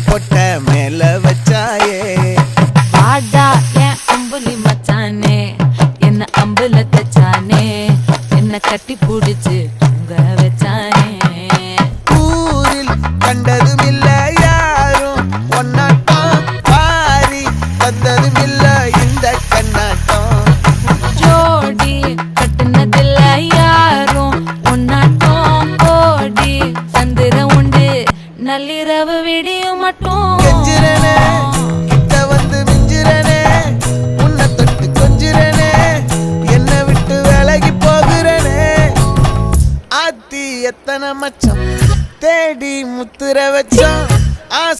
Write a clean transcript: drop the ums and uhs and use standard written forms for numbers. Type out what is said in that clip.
பொட்ட மேல வச்சாயே. வாடா என் அம்புலி மச்சானே, என்ன அம்புல தச்சானே, என்ன கட்டி புடிச்சு தூங்க வச்சானே. ஊரில் கண்டதும் இல்ல யாரும் ஒன்னாட்டம், பாரி தந்ததும் இல்ல இந்த கண்ணாட்டம். ஜோடி கட்டுனதில்ல யாரும் ஒன்னாட்டம், கோடி சந்திரம் உண்டு நள்ளிரவு விடியும் மட்டும். கெஞ்சிரனே கிட்ட வந்து மிஞ்சிரனே, உன்னை தொட்டு கொஞ்சிரனே, என்னை விட்டு விலகி போகிறனே. ஆத்தி எத்தனை மச்சம் தேடி முத்துற வச்சோம், ஆசை